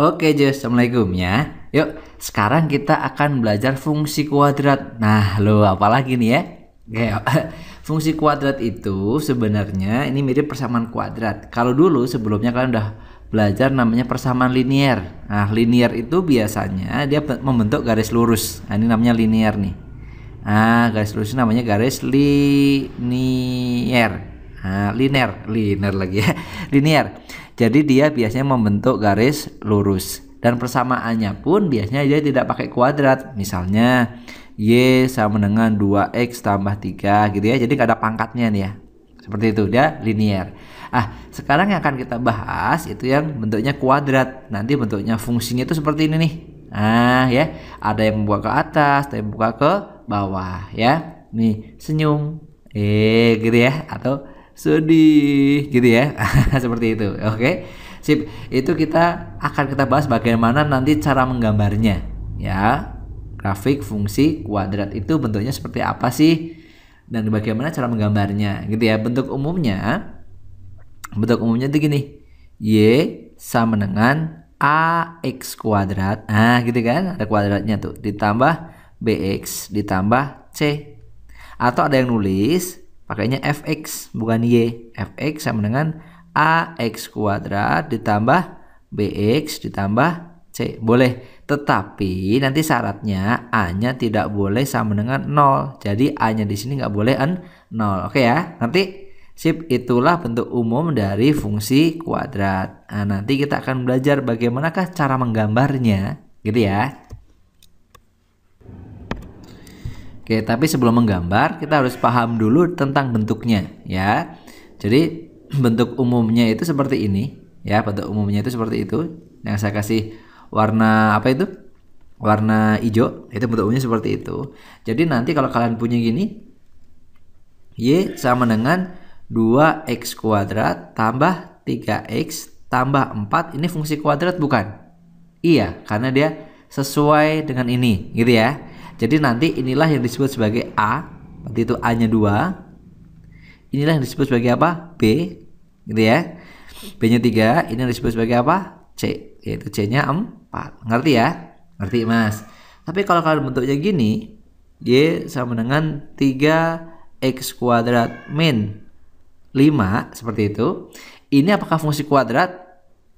Oke, Jess, assalamualaikum ya. Yuk, sekarang kita akan belajar fungsi kuadrat. Nah, lo apalagi nih ya? Oke, fungsi kuadrat itu sebenarnya ini mirip persamaan kuadrat. Kalau dulu sebelumnya kalian udah belajar namanya persamaan linier. Nah, linier itu biasanya dia membentuk garis lurus. Nah, ini namanya linier nih. Nah, garis lurus namanya garis linier. Nah, linear lagi ya. Linear. Jadi dia biasanya membentuk garis lurus dan persamaannya pun biasanya dia tidak pakai kuadrat. Misalnya Y sama dengan 2X tambah 3 gitu ya. Jadi gak ada pangkatnya nih ya. Seperti itu, dia linear. Sekarang yang akan kita bahas itu yang bentuknya kuadrat. Nanti bentuknya fungsinya itu seperti ini nih. Ya, ada yang membuka ke atas, ada yang membuka ke bawah ya. Nih, senyum. Gitu ya, atau sedih gitu ya. Seperti itu. Oke. Sip. Itu kita bahas bagaimana nanti cara menggambarnya ya. Grafik fungsi kuadrat itu bentuknya seperti apa sih dan bagaimana cara menggambarnya gitu ya. Bentuk umumnya itu gini. Y sama dengan AX kuadrat. Nah, gitu kan? Ada kuadratnya tuh. Ditambah BX ditambah C. Atau ada yang nulis pakainya fx bukan y. Fx sama dengan ax kuadrat ditambah bx ditambah c. Boleh, tetapi nanti syaratnya a-nya tidak boleh sama dengan 0. Jadi a-nya di sini nggak boleh 0. Oke ya, nanti sip. Itulah bentuk umum dari fungsi kuadrat. Nah, nanti kita akan belajar bagaimanakah cara menggambarnya gitu ya. Oke, tapi sebelum menggambar kita harus paham dulu tentang bentuknya ya. Jadi bentuk umumnya itu seperti ini ya. Bentuk umumnya itu seperti itu. Yang saya kasih warna apa itu? Warna hijau. Itu bentuk umumnya seperti itu. Jadi nanti kalau kalian punya gini, Y sama dengan 2X kuadrat tambah 3X tambah 4. Ini fungsi kuadrat bukan? Iya, karena dia sesuai dengan ini gitu ya. Jadi nanti inilah yang disebut sebagai A. Berarti itu A-nya 2. Inilah yang disebut sebagai apa? B. Gitu ya. B-nya 3. Ini yang disebut sebagai apa? C. Yaitu C-nya 4. Ngerti ya? Ngerti mas. Tapi kalau kalian bentuknya gini, Y sama dengan 3X kuadrat min 5. Seperti itu. Ini apakah fungsi kuadrat?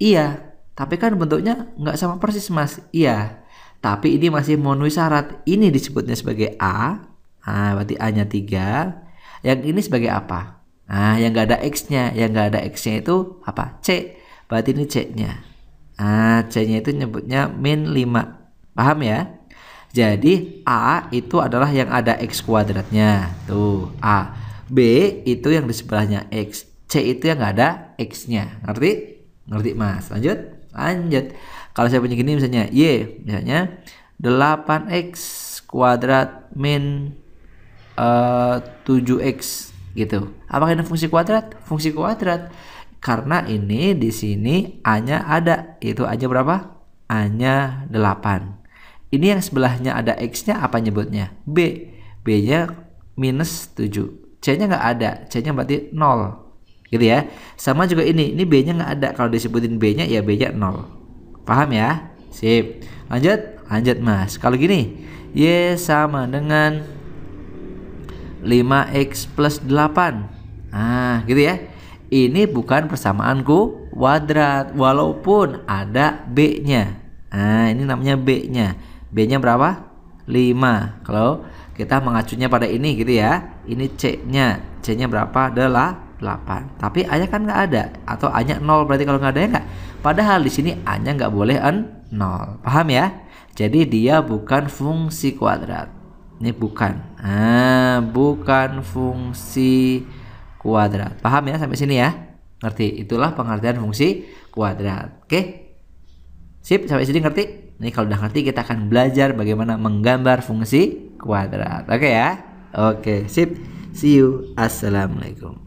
Iya. Tapi kan bentuknya nggak sama persis mas. Iya. Tapi ini masih memenuhi syarat. Ini disebutnya sebagai A. Nah, berarti A-nya 3. Yang ini sebagai apa? Nah, yang nggak ada X-nya. Yang nggak ada X-nya itu apa? C. Berarti ini C-nya. Nah, C-nya itu nyebutnya min 5. Paham ya? Jadi A itu adalah yang ada X kuadratnya. Tuh, A. B itu yang di sebelahnya X. C itu yang nggak ada X-nya. Ngerti? Ngerti mas? Lanjut. Kalau saya punya gini misalnya Y, misalnya 8X kuadrat min 7X gitu. Apakah ini fungsi kuadrat? Fungsi kuadrat. Karena ini di sini A-nya ada. Itu A-nya berapa? A-nya 8. Ini yang sebelahnya ada X-nya apa nyebutnya? B. B-nya minus 7. C-nya nggak ada. C-nya berarti 0. Gitu ya. Sama juga ini B-nya nggak ada. Kalau disebutin B-nya ya B-nya 0. Paham ya? Sip. Lanjut mas. Kalau gini, Y sama dengan 5X plus 8. Nah, gitu ya. Ini bukan persamaan kuadrat walaupun ada B-nya. Nah, ini namanya B-nya. B-nya berapa? 5. Kalau kita mengacunya pada ini gitu ya. Ini C-nya. C-nya berapa? 8. Tapi A-nya kan nggak ada. Atau A-nya 0. Berarti kalau nggak ada ya nggak. Padahal di sini A-nya nggak boleh 0. Paham ya? Jadi dia bukan fungsi kuadrat. Ini bukan. Bukan fungsi kuadrat. Paham ya sampai sini ya? Ngerti? Itulah pengertian fungsi kuadrat. Oke? Sip, sampai sini ngerti? Nih kalau udah ngerti kita akan belajar bagaimana menggambar fungsi kuadrat. Oke ya? Oke, sip. See you. Assalamualaikum.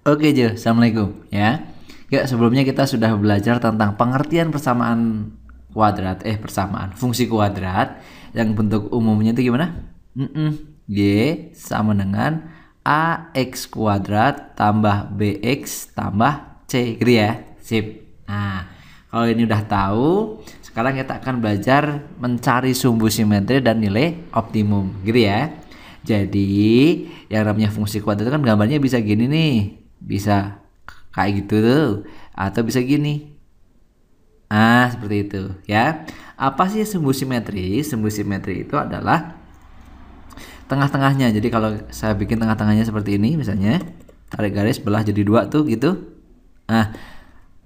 Oke, Jo. Assalamualaikum ya. Ya, sebelumnya kita sudah belajar tentang pengertian persamaan kuadrat, persamaan fungsi kuadrat yang bentuk umumnya itu gimana? Y sama dengan AX kuadrat tambah BX tambah C gitu ya. Sip. Nah, Kalau ini udah tahu, sekarang kita akan belajar mencari sumbu simetri dan nilai optimum, gitu ya. Jadi yang namanya fungsi kuadrat itu kan gambarnya bisa gini nih, bisa kayak gitu tuh, atau bisa gini. Seperti itu ya. Apa sih sumbu simetri? Sumbu simetri itu adalah tengah-tengahnya. Jadi kalau saya bikin tengah-tengahnya seperti ini, misalnya tarik garis belah jadi 2 tuh gitu.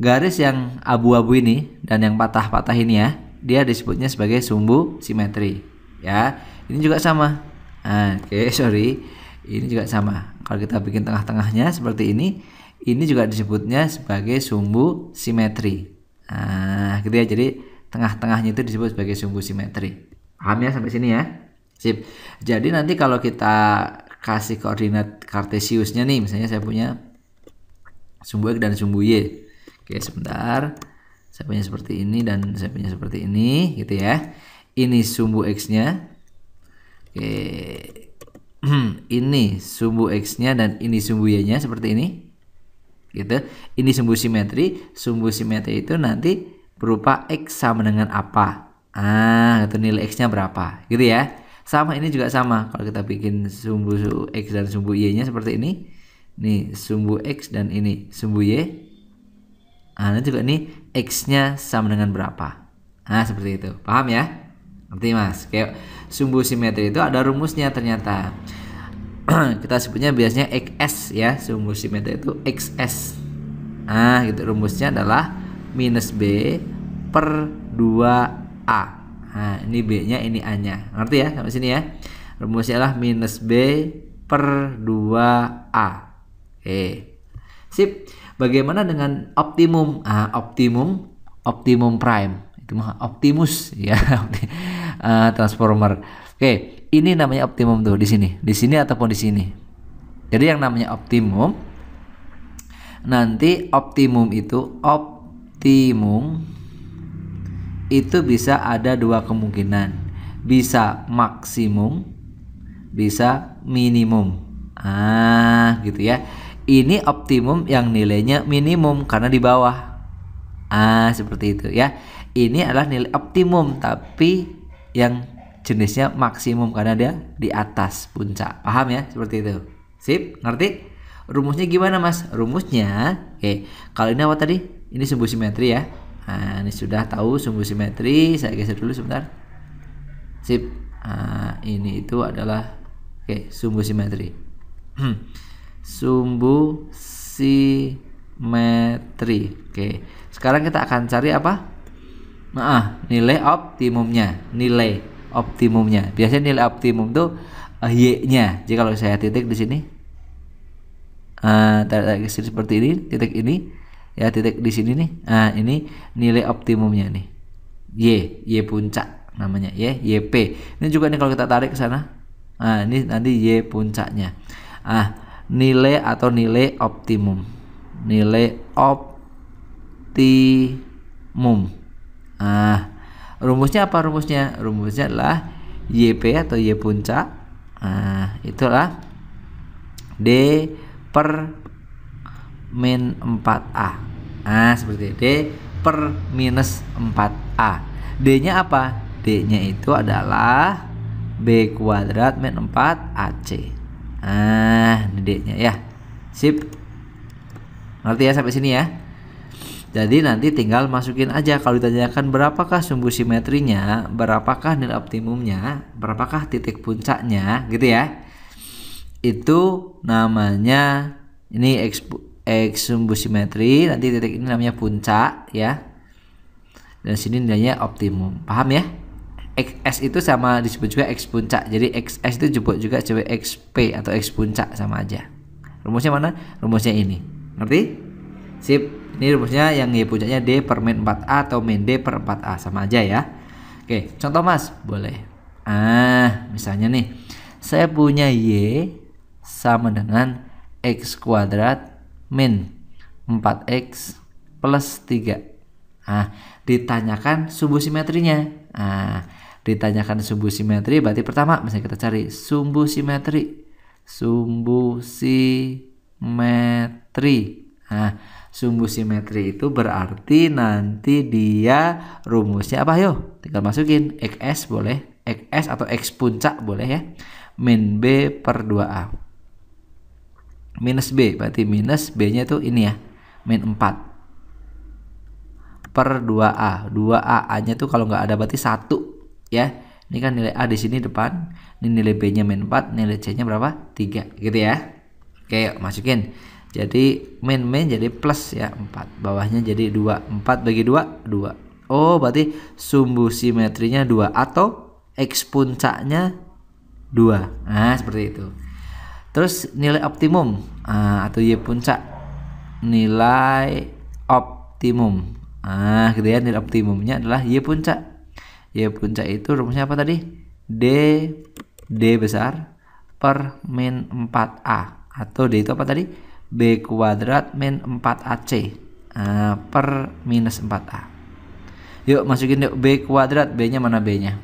Garis yang abu-abu ini dan yang patah-patah ini ya, dia disebutnya sebagai sumbu simetri ya. Ini juga sama. Sorry, ini juga sama. Kalau kita bikin tengah-tengahnya seperti ini juga disebutnya sebagai sumbu simetri. Gitu ya. Jadi tengah-tengahnya itu disebut sebagai sumbu simetri. Paham ya sampai sini ya? Sip. Jadi nanti kalau kita kasih koordinat kartesiusnya nih, misalnya saya punya sumbu X dan sumbu Y. Oke, sebentar. Saya punya seperti ini dan saya punya seperti ini, gitu ya. Ini sumbu X-nya. Oke. Ini sumbu X-nya dan ini sumbu Y-nya seperti ini. Gitu. Ini sumbu simetri. Sumbu simetri itu nanti berupa X sama dengan apa? Itu nilai X-nya berapa? Gitu ya. Sama ini juga sama. Kalau kita bikin sumbu X dan sumbu Y-nya seperti ini. Nih, sumbu X dan ini sumbu Y. Nanti juga ini X-nya sama dengan berapa? Seperti itu. Paham ya? Ngerti Mas? Kayak sumbu simetri itu ada rumusnya ternyata. Kita sebutnya biasanya XS ya. Sumbu simetri itu XS. Gitu. Rumusnya adalah minus B per 2A. Ini B-nya, ini A-nya. Ngerti ya sampai sini ya? Rumusnya adalah minus B per 2A. Oke. Sip. Bagaimana dengan optimum? Optimum prime. Itu mah Optimus ya. Transformer. Oke, ini namanya optimum tuh di sini. Di sini ataupun di sini. Jadi yang namanya optimum, nanti optimum itu bisa ada 2 kemungkinan. Bisa maksimum, bisa minimum. Gitu ya. Ini optimum yang nilainya minimum karena di bawah. Seperti itu ya. Ini adalah nilai optimum tapi yang jenisnya maksimum karena dia di atas puncak. Paham ya? Seperti itu. Sip, ngerti? Rumusnya gimana Mas? Rumusnya, kalau ini apa tadi? Ini sumbu simetri ya. Ini sudah tahu sumbu simetri. Saya geser dulu sebentar. Sip. Ini itu adalah sumbu simetri. Sumbu simetri. Sekarang kita akan cari apa? Nilai optimumnya. Nilai optimumnya. Biasanya nilai optimum tuh Y-nya. Jadi kalau saya titik di sini, tarik seperti ini, titik ini, ya titik di sini nih. Ini nilai optimumnya nih. Y puncak namanya ya, YP. Ini juga nih kalau kita tarik ke sana. Ini nanti Y puncaknya. Nilai atau nilai optimum. Nilai optimum. Rumusnya apa rumusnya? Rumusnya adalah YP atau Y puncak. Itulah D per min 4A. Seperti D per minus 4A. D-nya apa? D-nya itu adalah B kuadrat min 4AC. Ini D-nya ya. Sip. Ngerti ya sampai sini ya? Jadi nanti tinggal masukin aja. Kalau ditanyakan berapakah sumbu simetrinya, berapakah nilai optimumnya, berapakah titik puncaknya, gitu ya. Itu namanya ini X sumbu simetri, nanti titik ini namanya puncak ya. Dan sini nilainya optimum. Paham ya? XS itu sama disebut juga X puncak. Jadi XS itu disebut juga sebagai XP atau X puncak, sama aja. Rumusnya mana? Rumusnya ini. Ngerti? Sip. Ini rumusnya yang Y puncaknya D per min 4A atau min D per 4A, sama aja ya. Contoh Mas, boleh. Misalnya nih, saya punya Y sama dengan X kuadrat min 4X plus 3. Ditanyakan sumbu simetrinya. Ditanyakan sumbu simetri, berarti pertama misalnya kita cari sumbu simetri. sumbu simetri itu berarti nanti dia rumusnya apa? Yo, tinggal masukin XS boleh, XS atau X puncak boleh ya. Min B per 2A. Minus B, berarti minus B-nya itu ini ya, min 4 per 2A. 2A A-nya tuh kalau nggak ada berarti 1 ya. Ini kan nilai A di sini depan. Ini nilai B-nya min 4, nilai C-nya berapa? 3 gitu ya. Oke, yuk masukin. Jadi min jadi plus ya 4. Bawahnya jadi 2. 4 bagi 2, 2. Oh, berarti sumbu simetrinya 2 atau X puncaknya 2. Nah, seperti itu. Terus nilai optimum atau Y puncak. Nilai optimum. Gitu ya, nilai optimumnya adalah Y puncak. Y puncak itu rumusnya apa tadi? D besar per min 4A. Atau D itu apa tadi? B kuadrat min 4AC per minus 4A. Yuk masukin yuk B kuadrat. B nya mana B-nya?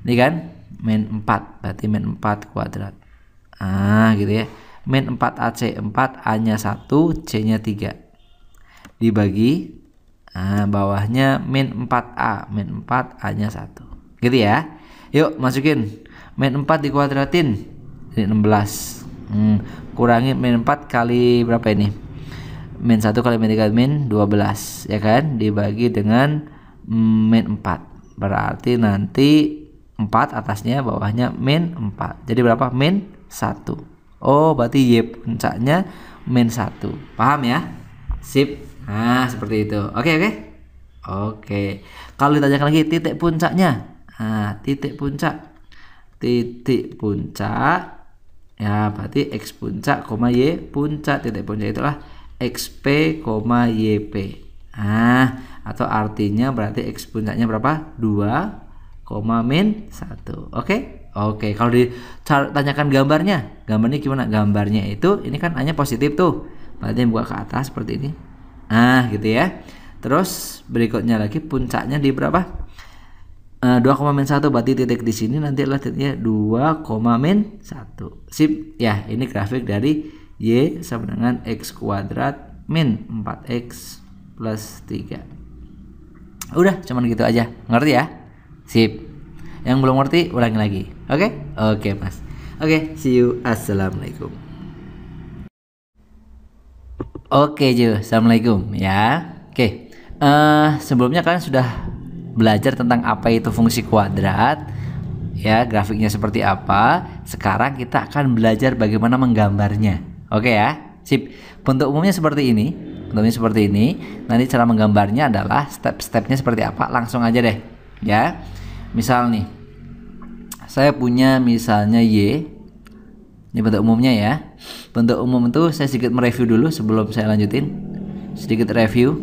Ini kan min 4, berarti min 4 kuadrat. Gitu ya. Min 4AC, 4 A-nya 1, C-nya 3. Dibagi bawahnya min 4A, min 4 A-nya 1. Gitu ya. Yuk masukin min 4 dikuadratin. Ini 16. Kurangi min 4 kali berapa ini? Min 1 kali min 3 min 12 ya kan, dibagi dengan min 4. Berarti nanti 4 atasnya, bawahnya min 4. Jadi berapa? Min 1. Oh, berarti Y puncaknya min 1. Paham ya? Sip. Nah, seperti itu. Oke. Kalau ditanyakan lagi titik puncaknya. Titik puncak ya berarti X puncak, Y puncak. Titik puncak itulah XP, YP. Atau artinya berarti X puncaknya berapa? 2, min 1. Oke. Kalau ditanyakan gambarnya gimana? Gambarnya itu ini kan hanya positif tuh. Berarti buka ke atas seperti ini. Gitu ya. Terus berikutnya lagi puncaknya di berapa? 2, min 1, berarti titik di sini nanti adalah titiknya 2, min 1. Sip. Ya, ini grafik dari Y sama dengan X kuadrat min 4X plus 3. Udah, cuman gitu aja. Ngerti ya? Sip. Yang belum ngerti ulangi lagi. Oke, Mas. See you. Assalamualaikum. Oke, Jo. Assalamualaikum ya. Sebelumnya kalian sudah belajar tentang apa itu fungsi kuadrat ya, grafiknya seperti apa. Sekarang kita akan belajar bagaimana menggambarnya. Oke ya. Sip. Bentuk umumnya seperti ini. Nanti cara menggambarnya adalah step-stepnya seperti apa. Langsung aja deh ya. Misal nih, saya punya misalnya Y. Ini bentuk umumnya ya. Bentuk umum itu saya sedikit mereview dulu sebelum saya lanjutin. Sedikit review.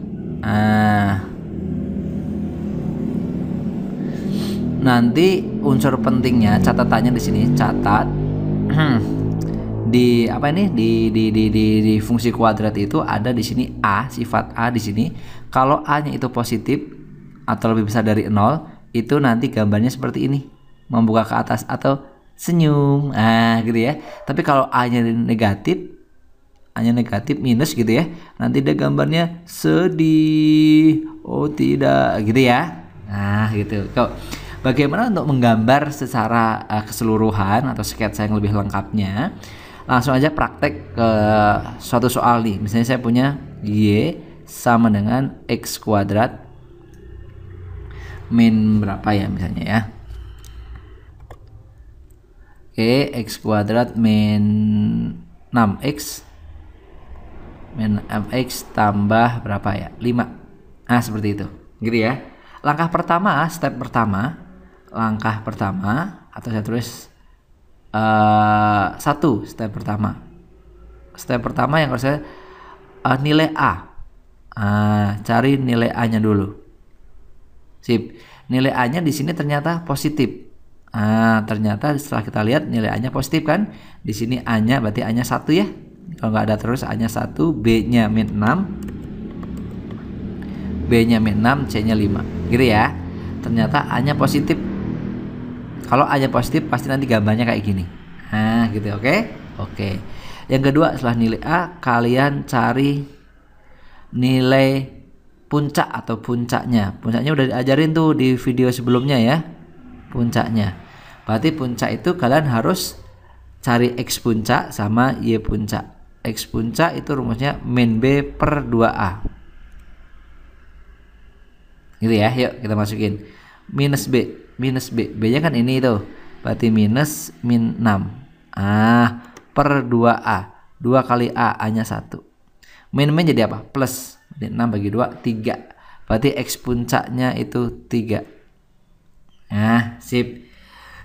Nanti unsur pentingnya, catatannya di sini, catat di apa ini di fungsi kuadrat itu ada di sini A, sifat A di sini. Kalau A-nya itu positif atau lebih besar dari 0, itu nanti gambarnya seperti ini, membuka ke atas atau senyum. Gitu ya. Tapi kalau A-nya negatif minus gitu ya, nanti dia gambarnya sedih. Oh tidak, gitu ya. Gitu. Bagaimana untuk menggambar secara keseluruhan atau sketsa yang lebih lengkapnya? Langsung aja praktek ke suatu soal nih. Misalnya saya punya Y sama dengan X kuadrat min berapa ya misalnya ya. X kuadrat min 6X tambah berapa ya? 5. Seperti itu. Gitu ya. Step pertama atau saya tulis 1 step pertama. Step pertama yang harus saya nilai A. Cari nilai A-nya dulu. Sip. Nilai A-nya di sini ternyata positif. Ternyata setelah kita lihat nilai A-nya positif kan? Di sini A-nya berarti A-nya 1 ya. Kalau nggak ada terus A-nya 1, B-nya min 6, B-nya min 6, C-nya 5. Gitu ya. Ternyata A-nya positif. Kalau A-nya positif pasti nanti gambarnya kayak gini. Gitu, oke. Yang kedua, setelah nilai A, kalian cari nilai puncak atau puncaknya. Puncaknya udah diajarin tuh di video sebelumnya ya. Puncaknya. Berarti puncak itu kalian harus cari X puncak sama Y puncak. X puncak itu rumusnya min B per 2A. Gitu ya. Yuk kita masukin. Minus B. Minus B. B-nya kan ini tuh. Berarti minus min 6. Per 2A. 2 kali A. A-nya 1. Min jadi apa? Plus. Jadi 6 bagi 2, 3. Berarti X puncaknya itu 3. Nah, sip.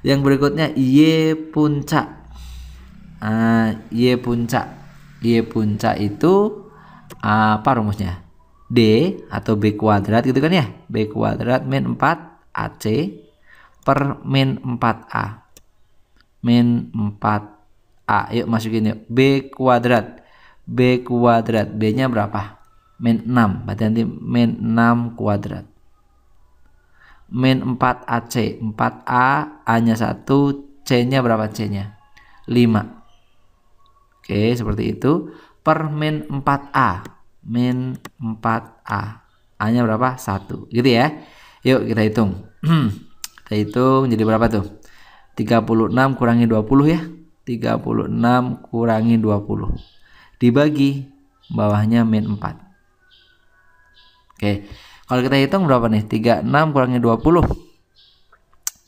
Yang berikutnya Y puncak. Y puncak. Y puncak itu apa rumusnya? D atau B kuadrat gitu kan ya? B kuadrat min 4 AC per min 4A. Min 4A. Yuk masukin yuk. B kuadrat. B kuadrat. B-nya berapa? Min 6. Berarti nanti min 6 kuadrat. Min 4AC. 4A. A-nya 1. C-nya berapa C-nya? 5. Oke, seperti itu. Per min 4A. Min 4A. A-nya berapa? 1. Gitu ya. Yuk kita hitung. Kita hitung jadi berapa tuh? 36 kurangi 20 ya. 36 kurangi 20. Dibagi bawahnya min 4. Oke. Kalau kita hitung berapa nih? 36 kurangi 20.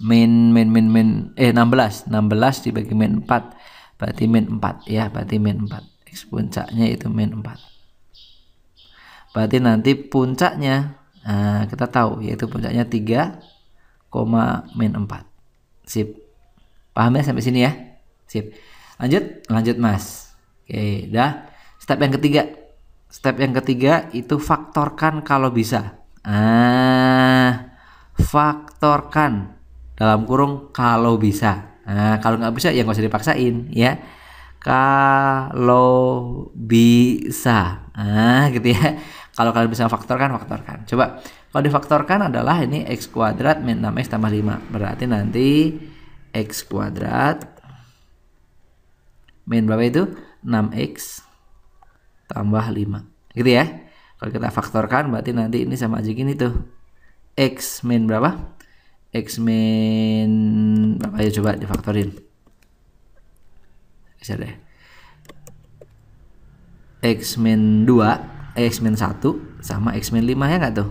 Min 16. 16 dibagi min 4. Berarti min 4 ya. Berarti min 4. X puncaknya itu min 4. Berarti nanti puncaknya kita tahu yaitu puncaknya 3, min 4. Sip. Paham ya sampai sini ya? Sip. Lanjut Mas. Oke, dah. Step yang ketiga. Step yang ketiga itu faktorkan kalau bisa. Faktorkan dalam kurung kalau bisa. Kalau nggak bisa ya nggak usah dipaksain ya. Kalau bisa. Gitu ya. Kalau kalian bisa faktorkan. Coba. Kalau difaktorkan adalah ini X kuadrat min 6X tambah 5. Berarti nanti X kuadrat min berapa itu? 6X tambah 5. Gitu ya. Kalau kita faktorkan berarti nanti ini sama aja gini tuh. X min berapa? X min berapa ya, coba difaktorin. Bisa deh. X min 2, X min 1 sama X min 5 ya nggak tuh?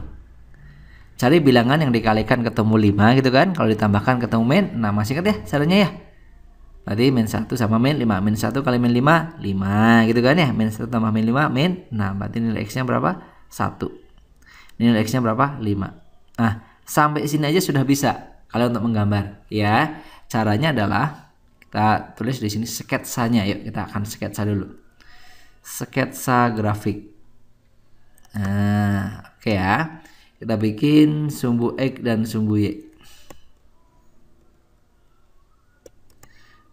Cari bilangan yang dikalikan ketemu 5 gitu kan. Kalau ditambahkan ketemu min. Nah masih ingat ya caranya ya. Berarti min 1 sama min 5. Min 1 kali min 5, 5 gitu kan ya. Min 1 tambah min 5, min. Nah berarti nilai X nya berapa? 1. Nilai X nya berapa? 5. Nah sampai sini aja sudah bisa kalian untuk menggambar ya. Caranya adalah kita tulis di sini sketsanya. Yuk kita akan sketsa dulu. Sketsa grafik. Nah oke ya. Kita bikin sumbu X dan sumbu Y.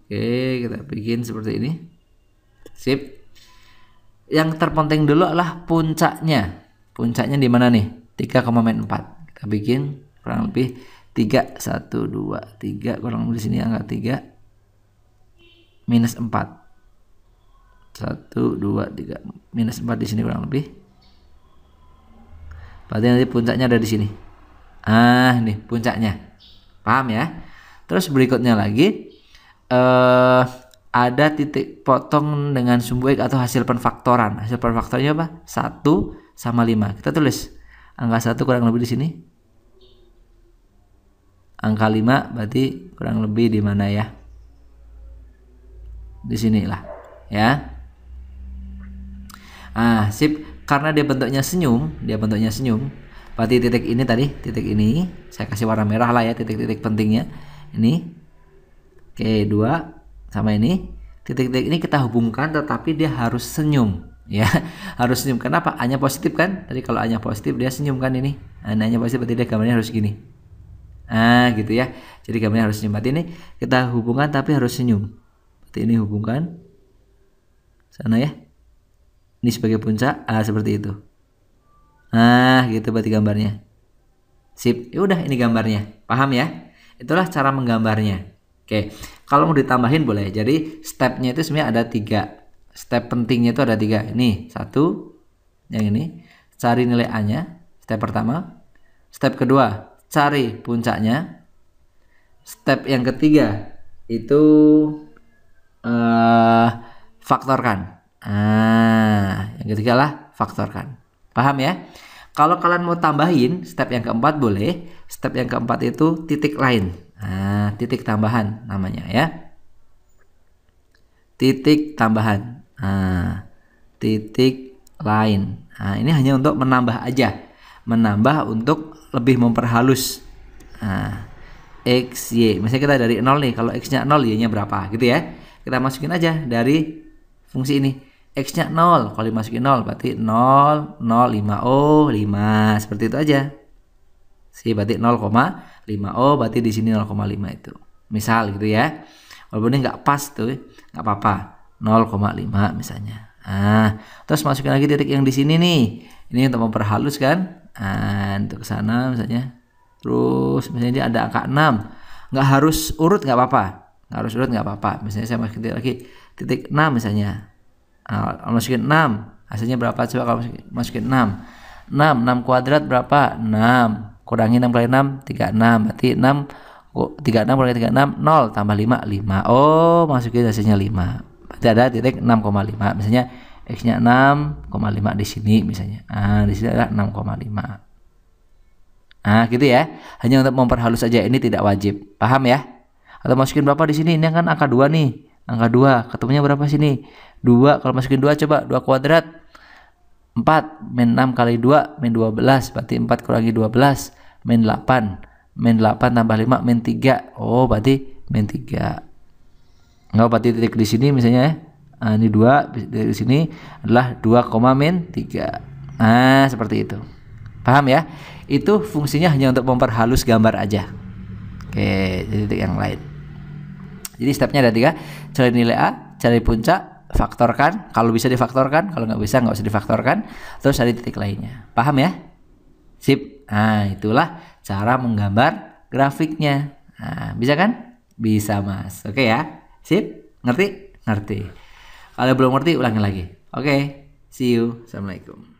Oke, kita bikin seperti ini. Sip. Yang terpenting dulu adalah puncaknya. Puncaknya di mana nih? 3,4. Kita bikin kurang lebih 3, 1, 2, 3. Kurang lebih di sini angka 3. Minus 4. 1, 2, 3. Minus 4 di sini kurang lebih. Berarti nanti puncaknya ada di sini. Ini puncaknya. Paham ya? Terus berikutnya lagi ada titik potong dengan sumbu X atau hasil penfaktoran. Hasil penfaktorannya apa? 1 sama 5. Kita tulis angka 1 kurang lebih di sini. Angka 5 berarti kurang lebih di mana ya? Di sinilah, ya. Sip. Karena dia bentuknya senyum, berarti titik ini tadi, titik ini saya kasih warna merah lah ya, titik-titik pentingnya. Ini. Oke, 2 sama ini. Titik-titik ini kita hubungkan tetapi dia harus senyum, ya. Harus senyum. Kenapa? A-nya positif kan? Tadi kalau A-nya positif dia senyum kan ini. A-nya positif berarti dia gambarnya harus gini. Gitu ya. Jadi gambarnya harus senyum. Berarti ini kita hubungkan tapi harus senyum. Berarti ini hubungkan sana ya. Ini sebagai puncak, seperti itu. Gitu berarti gambarnya. Sip, ya udah ini gambarnya. Paham ya? Itulah cara menggambarnya. Oke, kalau mau ditambahin boleh. Jadi stepnya itu sebenarnya ada 3. Step pentingnya itu ada 3. Ini 1, yang ini. cari nilai A-nya. Step pertama. Step kedua, cari puncaknya. Step yang ketiga itu faktorkan. Yang ketiga lah faktorkan. Paham ya? Kalau kalian mau tambahin, step yang keempat boleh. Step yang keempat itu titik lain. Titik tambahan namanya ya. Titik tambahan. Titik lain. Ini hanya untuk menambah aja. Menambah untuk lebih memperhalus. X, Y. Misalnya kita dari 0 nih. Kalau X-nya 0, Y-nya berapa gitu ya. Kita masukin aja dari fungsi ini. X-nya 0, kalau dimasukin 0 berarti 0, 0, 5O, 5. Seperti itu aja. Berarti 0,5O, berarti di sini 0,5 itu. Misal gitu ya. Walaupun ini nggak pas tuh, nggak apa-apa. 0,5 misalnya. Terus masukin lagi titik yang di sini nih. Ini untuk memperhalus kan. Untuk ke sana misalnya. Terus misalnya dia ada angka 6. Nggak harus urut, nggak apa-apa. Nggak harus urut, nggak apa-apa. Misalnya saya masukin lagi titik 6 misalnya. Masukin 6, hasilnya berapa coba kalau masukin 6 kuadrat berapa? 6 kurangi 6 kali 6 36, berarti 36 kurangi 36 0 tambah 5 5. Masukin hasilnya 5, berarti ada titik 6,5. Misalnya X nya 6,5 di sini misalnya. Di sini ada 6,5. Gitu ya, hanya untuk memperhalus saja, ini tidak wajib. Paham ya? Atau masukin berapa di sini? Ini kan angka 2 nih. Angka 2, ketemunya berapa sini? 2, kalau masukin 2 coba 2 kuadrat 4, min 6 kali 2 min 12, berarti 4 kurangi 12 min 8 tambah 5 min 3. Berarti min 3. Berarti titik di sini misalnya ya. Ini 2, di sini adalah 2, min 3. Seperti itu. Paham ya? Itu fungsinya hanya untuk memperhalus gambar aja. Oke, jadi titik yang lain. Jadi stepnya ada 3, cari nilai A, cari puncak, faktorkan, kalau bisa difaktorkan, kalau nggak bisa nggak usah difaktorkan, terus cari titik lainnya. Paham ya? Sip. Itulah cara menggambar grafiknya. Bisa kan? Bisa Mas. Oke ya? Sip? Ngerti? Ngerti. Kalau belum ngerti, ulangi lagi. Oke, see you. Assalamualaikum.